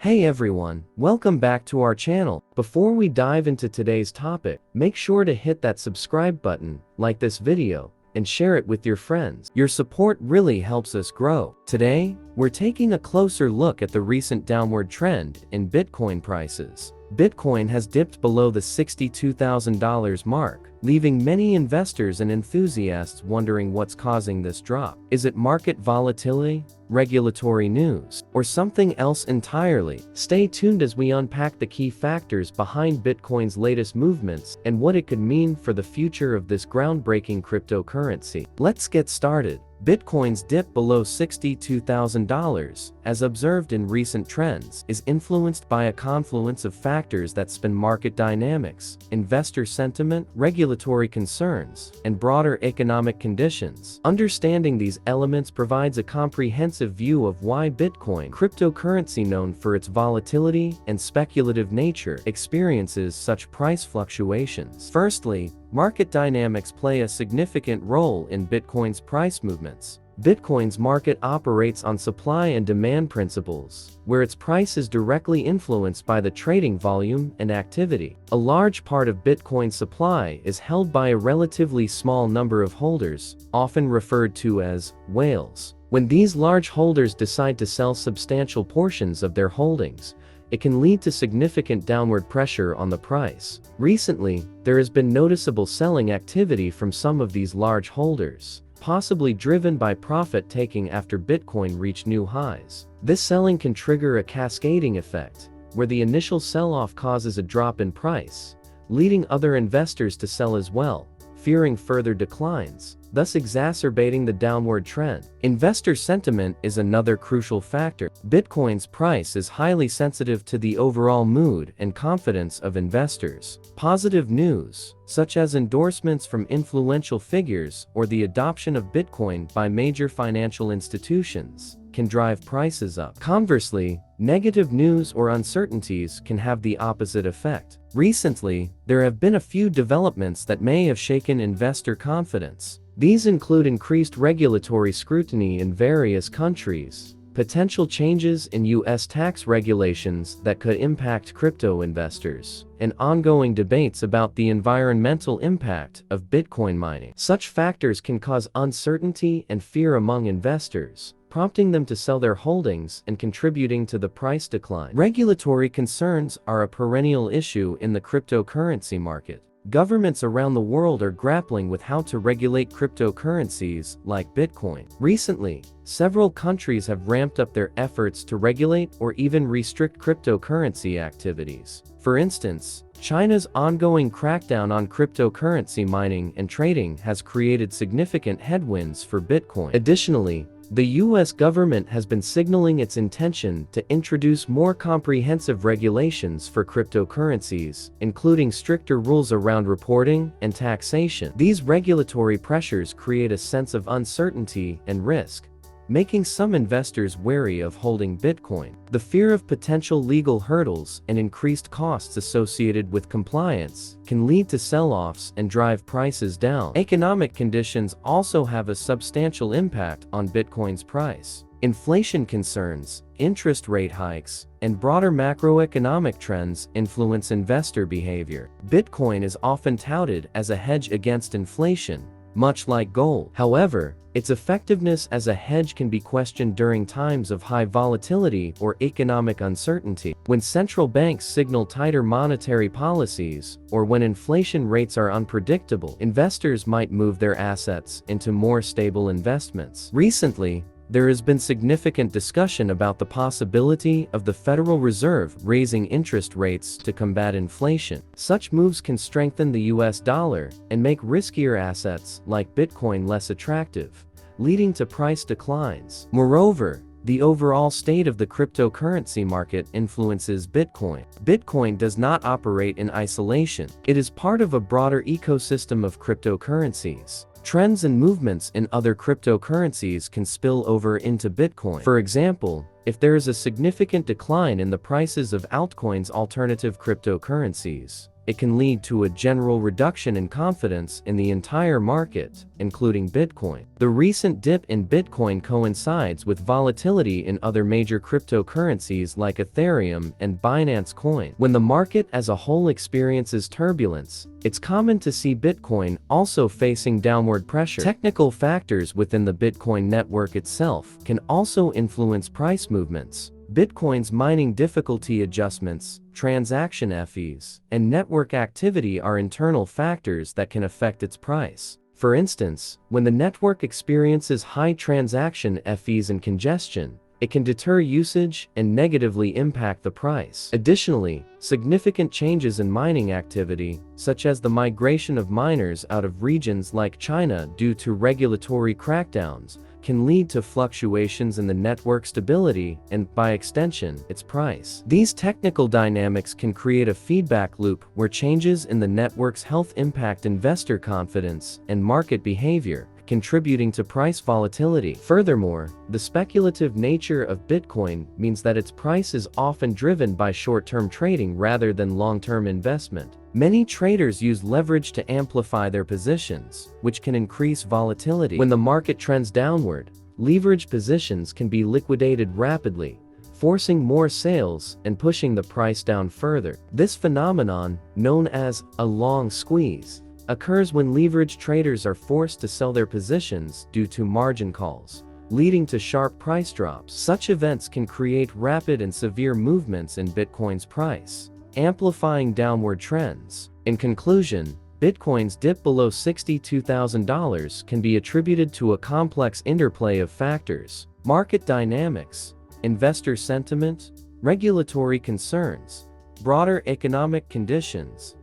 Hey everyone, welcome back to our channel. Before we dive into today's topic, make sure to hit that subscribe button, like this video, and share it with your friends. Your support really helps us grow. Today, we're taking a closer look at the recent downward trend in Bitcoin prices. Bitcoin has dipped below the $62,000 mark, leaving many investors and enthusiasts wondering what's causing this drop. Is it market volatility, regulatory news, or something else entirely? Stay tuned as we unpack the key factors behind Bitcoin's latest movements and what it could mean for the future of this groundbreaking cryptocurrency. Let's get started. Bitcoin's dip below $62,000, as observed in recent trends, is influenced by a confluence of factors that span market dynamics, investor sentiment, regulatory concerns, and broader economic conditions. Understanding these elements provides a comprehensive view of why Bitcoin, cryptocurrency known for its volatility and speculative nature, experiences such price fluctuations. Firstly, market dynamics play a significant role in Bitcoin's price movements. Bitcoin's market operates on supply and demand principles, where its price is directly influenced by the trading volume and activity. A large part of Bitcoin's supply is held by a relatively small number of holders, often referred to as whales. When these large holders decide to sell substantial portions of their holdings, it can lead to significant downward pressure on the price. Recently, there has been noticeable selling activity from some of these large holders, possibly driven by profit-taking after Bitcoin reached new highs. This selling can trigger a cascading effect, where the initial sell-off causes a drop in price, leading other investors to sell as well, fearing further declines, thus exacerbating the downward trend. Investor sentiment is another crucial factor. Bitcoin's price is highly sensitive to the overall mood and confidence of investors. Positive news, such as endorsements from influential figures or the adoption of Bitcoin by major financial institutions, can drive prices up. Conversely, negative news or uncertainties can have the opposite effect. Recently, there have been a few developments that may have shaken investor confidence. These include increased regulatory scrutiny in various countries, potential changes in U.S. tax regulations that could impact crypto investors, and ongoing debates about the environmental impact of Bitcoin mining. Such factors can cause uncertainty and fear among investors, prompting them to sell their holdings and contributing to the price decline. Regulatory concerns are a perennial issue in the cryptocurrency market. Governments around the world are grappling with how to regulate cryptocurrencies like Bitcoin. Recently, several countries have ramped up their efforts to regulate or even restrict cryptocurrency activities. For instance, China's ongoing crackdown on cryptocurrency mining and trading has created significant headwinds for Bitcoin. Additionally, the U.S. government has been signaling its intention to introduce more comprehensive regulations for cryptocurrencies, including stricter rules around reporting and taxation. These regulatory pressures create a sense of uncertainty and risk, making some investors wary of holding Bitcoin. The fear of potential legal hurdles and increased costs associated with compliance can lead to sell-offs and drive prices down. Economic conditions also have a substantial impact on Bitcoin's price. Inflation concerns, interest rate hikes, and broader macroeconomic trends influence investor behavior. Bitcoin is often touted as a hedge against inflation, much like gold. However, its effectiveness as a hedge can be questioned during times of high volatility or economic uncertainty. When central banks signal tighter monetary policies, or when inflation rates are unpredictable, investors might move their assets into more stable investments. Recently, there has been significant discussion about the possibility of the Federal Reserve raising interest rates to combat inflation. Such moves can strengthen the US dollar and make riskier assets like Bitcoin less attractive, leading to price declines. Moreover, the overall state of the cryptocurrency market influences Bitcoin. Bitcoin does not operate in isolation. It is part of a broader ecosystem of cryptocurrencies. Trends and movements in other cryptocurrencies can spill over into Bitcoin. For example, if there is a significant decline in the prices of altcoins, alternative cryptocurrencies, it can lead to a general reduction in confidence in the entire market, including Bitcoin. The recent dip in Bitcoin coincides with volatility in other major cryptocurrencies like Ethereum and Binance Coin. When the market as a whole experiences turbulence, it's common to see Bitcoin also facing downward pressure. Technical factors within the Bitcoin network itself can also influence price movements. Bitcoin's mining difficulty adjustments, transaction fees, and network activity are internal factors that can affect its price. For instance, when the network experiences high transaction fees and congestion, it can deter usage and negatively impact the price. Additionally, significant changes in mining activity, such as the migration of miners out of regions like China due to regulatory crackdowns, can lead to fluctuations in the network stability and, by extension, its price. These technical dynamics can create a feedback loop where changes in the network's health impact investor confidence and market behavior, contributing to price volatility. Furthermore, the speculative nature of Bitcoin means that its price is often driven by short-term trading rather than long-term investment. Many traders use leverage to amplify their positions, which can increase volatility. When the market trends downward, leverage positions can be liquidated rapidly, forcing more sales and pushing the price down further. This phenomenon, known as a long squeeze, occurs when leverage traders are forced to sell their positions due to margin calls, leading to sharp price drops. Such events can create rapid and severe movements in Bitcoin's price, amplifying downward trends. In conclusion, Bitcoin's dip below $62,000 can be attributed to a complex interplay of factors: market dynamics, investor sentiment, regulatory concerns, broader economic conditions,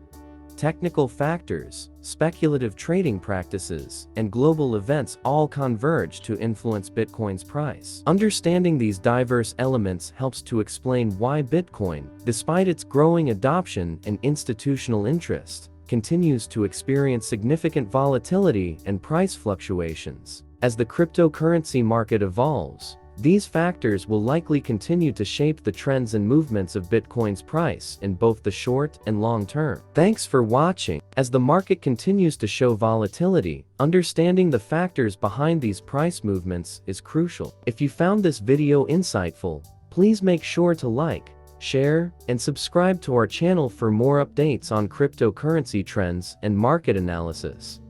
technical factors, speculative trading practices, and global events all converge to influence Bitcoin's price. Understanding these diverse elements helps to explain why Bitcoin, despite its growing adoption and institutional interest, continues to experience significant volatility and price fluctuations. As the cryptocurrency market evolves, these factors will likely continue to shape the trends and movements of Bitcoin's price in both the short and long term. Thanks for watching. As the market continues to show volatility, understanding the factors behind these price movements is crucial. If you found this video insightful, please make sure to like, share, and subscribe to our channel for more updates on cryptocurrency trends and market analysis.